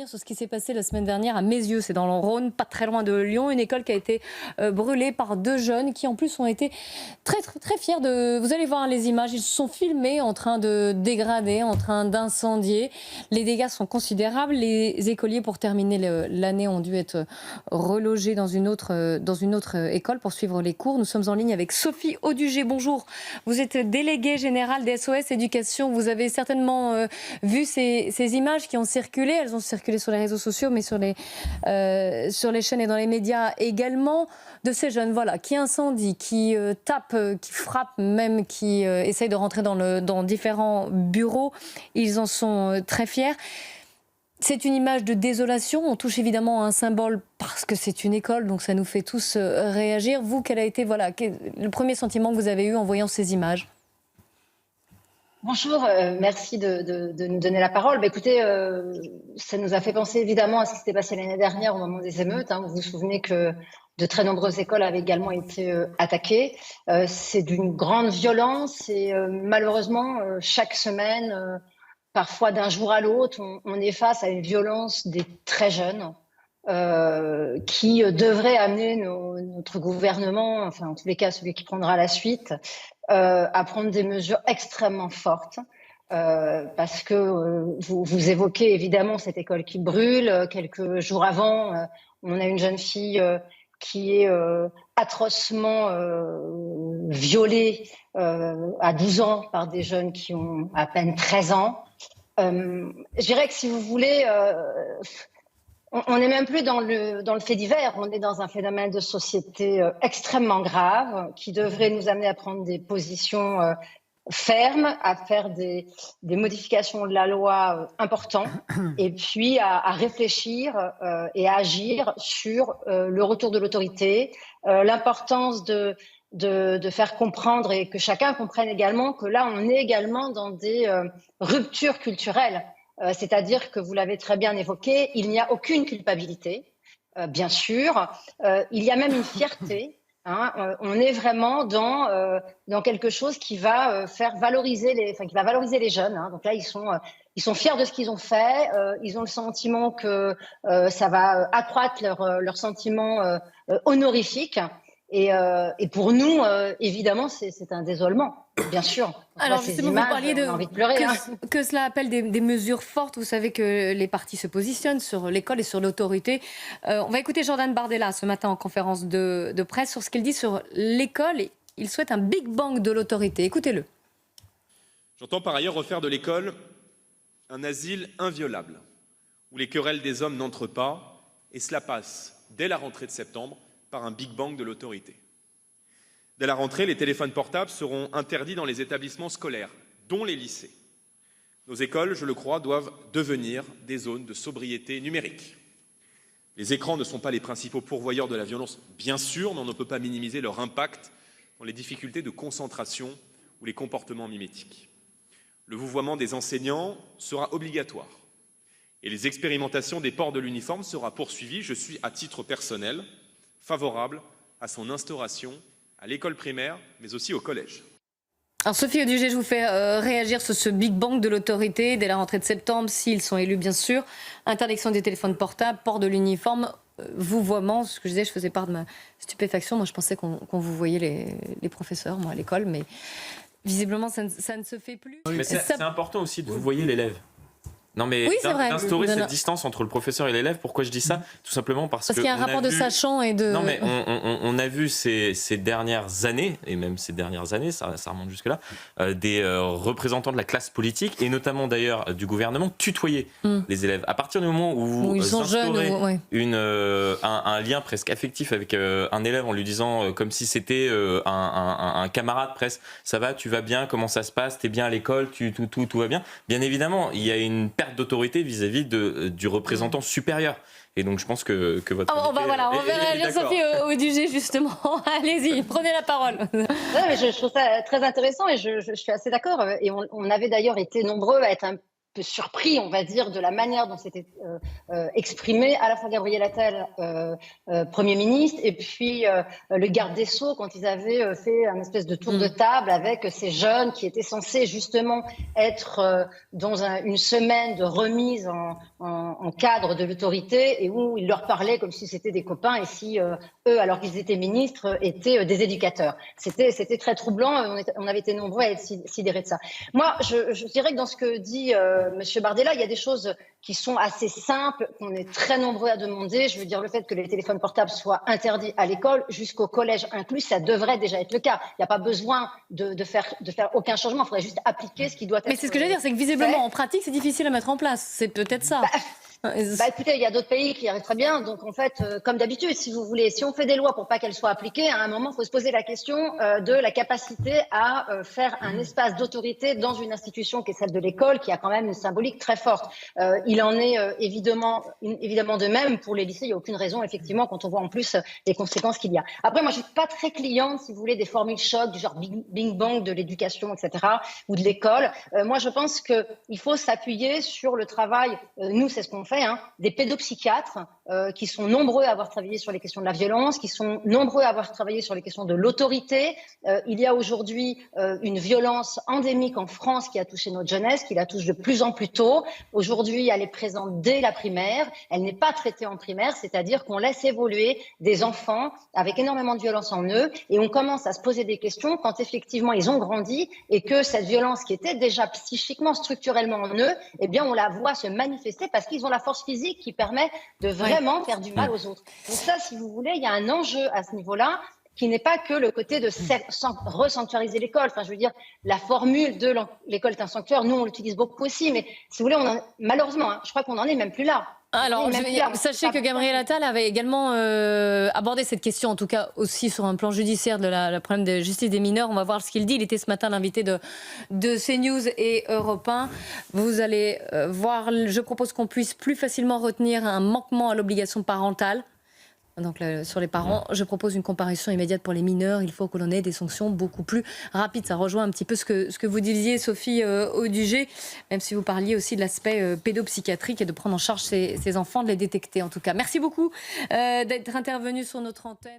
revenir sur ce qui s'est passé la semaine dernière à Mézieux, c'est dans le Rhône, pas très loin de Lyon, une école qui a été brûlée par deux jeunes qui en plus ont été très fiers de... Vous allez voir les images, ils se sont filmés en train de dégrader, en train d'incendier. Les dégâts sont considérables. Les écoliers, pour terminer l'année, ont dû être relogés dans une autre école pour suivre les cours. Nous sommes en ligne avec Sophie Audugé. Bonjour, vous êtes déléguée générale des SOS Éducation. Vous avez certainement vu ces images qui ont circulé. Elles ont circulé sur les réseaux sociaux, mais sur les chaînes et dans les médias également, de ces jeunes qui incendient, qui tapent, qui frappent même, qui essayent de rentrer dans différents bureaux. Ils en sont très fiers. C'est une image de désolation. On touche évidemment à un symbole parce que c'est une école, donc ça nous fait tous réagir. Vous, quel a été le premier sentiment que vous avez eu en voyant ces images ? Bonjour, merci de nous donner la parole. Écoutez, ça nous a fait penser évidemment à ce qui s'était passé l'année dernière au moment des émeutes. Vous vous souvenez que de très nombreuses écoles avaient également été attaquées. C'est d'une grande violence et malheureusement, chaque semaine, parfois d'un jour à l'autre, on est face à une violence des très jeunes qui devrait amener notre gouvernement, enfin en tous les cas celui qui prendra la suite, à prendre des mesures extrêmement fortes. Parce que vous évoquez évidemment cette école qui brûle. Quelques jours avant, on a une jeune fille qui est atrocement violée à 12 ans par des jeunes qui ont à peine 13 ans. Je dirais que si vous voulez, on n'est même plus dans le fait divers, on est dans un phénomène de société extrêmement grave qui devrait nous amener à prendre des positions fermes, à faire des modifications de la loi importantes et puis à réfléchir et à agir sur le retour de l'autorité, l'importance de faire comprendre et que chacun comprenne également que là, on est également dans des ruptures culturelles. C'est-à-dire que vous l'avez très bien évoqué, il n'y a aucune culpabilité, bien sûr. Il y a même une fierté. On est vraiment dans quelque chose qui va faire valoriser les jeunes. Donc là, ils sont fiers de ce qu'ils ont fait. Ils ont le sentiment que ça va accroître leur sentiment honorifique. Et pour nous, évidemment, c'est un désolement, bien sûr. Alors justement, vous parliez on a envie de pleurer, que cela appelle des mesures fortes. Vous savez que les partis se positionnent sur l'école et sur l'autorité. On va écouter Jordan Bardella ce matin en conférence de presse sur ce qu'il dit sur l'école. Il souhaite un Big Bang de l'autorité. Écoutez-le. J'entends par ailleurs refaire de l'école un asile inviolable, où les querelles des hommes n'entrent pas, et cela passe, dès la rentrée de septembre, par un Big Bang de l'autorité. Dès la rentrée, les téléphones portables seront interdits dans les établissements scolaires, dont les lycées. Nos écoles, je le crois, doivent devenir des zones de sobriété numérique. Les écrans ne sont pas les principaux pourvoyeurs de la violence, bien sûr, mais on ne peut pas minimiser leur impact dans les difficultés de concentration ou les comportements mimétiques. Le vouvoiement des enseignants sera obligatoire et les expérimentations des ports de l'uniforme sera poursuivies. Je suis, à titre personnel, favorable à son instauration à l'école primaire, mais aussi au collège. Alors Sophie Audugé, je vous fais réagir sur ce Big Bang de l'autorité dès la rentrée de septembre, s'ils sont élus bien sûr. Interdiction des téléphones portables, port de l'uniforme, vouvoiement. Ce que je disais, je faisais part de ma stupéfaction. Moi, je pensais qu'on vous voyait les professeurs, moi, à l'école, mais visiblement, ça ne se fait plus. Mais c'est important aussi de vous voyer l'élève. Non mais oui, d'instaurer cette distance entre le professeur et l'élève. Pourquoi je dis ça ? Tout simplement parce qu'il y a un rapport de sachant et de... Non mais on a vu ces dernières années, et même ces dernières années, ça remonte jusque-là, des représentants de la classe politique, et notamment d'ailleurs du gouvernement, tutoyer les élèves. À partir du moment où vous instaurez un lien presque affectif avec un élève en lui disant comme si c'était un camarade presque, ça va, tu vas bien, comment ça se passe, t'es bien à l'école, tout va bien. Bien évidemment, il y a une perte d'autorité vis-à-vis du représentant supérieur. Et donc je pense que votre... on va réagir Sophie Audugé justement. Allez-y, prenez la parole. Mais je trouve ça très intéressant et je suis assez d'accord. Et on avait d'ailleurs été nombreux à être peu surpris, on va dire, de la manière dont c'était exprimé à la fois Gabriel Attal, Premier ministre, et puis le garde des Sceaux, quand ils avaient fait un espèce de tour de table avec ces jeunes qui étaient censés justement être dans une semaine de remise en cadre de l'autorité, et où ils leur parlaient comme si c'était des copains, et si eux, alors qu'ils étaient ministres, étaient des éducateurs. C'était très troublant, on avait été nombreux à être sidérés de ça. Moi, je dirais que dans ce que dit Monsieur Bardella, il y a des choses qui sont assez simples, qu'on est très nombreux à demander. Je veux dire, le fait que les téléphones portables soient interdits à l'école, jusqu'au collège inclus, ça devrait déjà être le cas. Il n'y a pas besoin de faire aucun changement. Il faudrait juste appliquer ce qui doit être. Mais c'est ce que j'allais dire, c'est que visiblement, en pratique, c'est difficile à mettre en place. C'est peut-être ça. Écoutez, il y a d'autres pays qui y arrivent très bien. Donc, en fait, comme d'habitude, si vous voulez, si on fait des lois pour pas qu'elles soient appliquées, à un moment, il faut se poser la question de la capacité à faire un espace d'autorité dans une institution qui est celle de l'école, qui a quand même une symbolique très forte. Il en est évidemment de même pour les lycées. Il n'y a aucune raison, effectivement, quand on voit en plus les conséquences qu'il y a. Après, moi, je suis pas très cliente, si vous voulez, des formules choc du genre Bing Bang de l'éducation, etc., ou de l'école. Moi, je pense qu'il faut s'appuyer sur le travail. Nous, c'est ce qu'on fait, des pédopsychiatres qui sont nombreux à avoir travaillé sur les questions de la violence, qui sont nombreux à avoir travaillé sur les questions de l'autorité. Il y a aujourd'hui une violence endémique en France qui a touché notre jeunesse, qui la touche de plus en plus tôt. Aujourd'hui, elle est présente dès la primaire. Elle n'est pas traitée en primaire, c'est-à-dire qu'on laisse évoluer des enfants avec énormément de violence en eux, et on commence à se poser des questions quand effectivement ils ont grandi et que cette violence qui était déjà psychiquement, structurellement en eux, eh bien on la voit se manifester parce qu'ils ont la force physique qui permet de vraiment faire du mal aux autres. Donc ça, si vous voulez, il y a un enjeu à ce niveau-là qui n'est pas que le côté de resanctuariser l'école. Enfin, je veux dire, la formule de l'école est un sanctuaire, nous, on l'utilise beaucoup aussi, mais si vous voulez, malheureusement, je crois qu'on n'en est même plus là. Alors, sachez que Gabriel Attal avait également abordé cette question, en tout cas aussi sur un plan judiciaire, de la problème de justice des mineurs. On va voir ce qu'il dit. Il était ce matin l'invité de CNews et Europe 1. Vous allez voir, je propose qu'on puisse plus facilement retenir un manquement à l'obligation parentale. Donc sur les parents, je propose une comparution immédiate pour les mineurs. Il faut que l'on ait des sanctions beaucoup plus rapides. Ça rejoint un petit peu ce que vous disiez, Sophie Audugé, même si vous parliez aussi de l'aspect pédopsychiatrique et de prendre en charge ces enfants, de les détecter en tout cas. Merci beaucoup d'être intervenu sur notre antenne.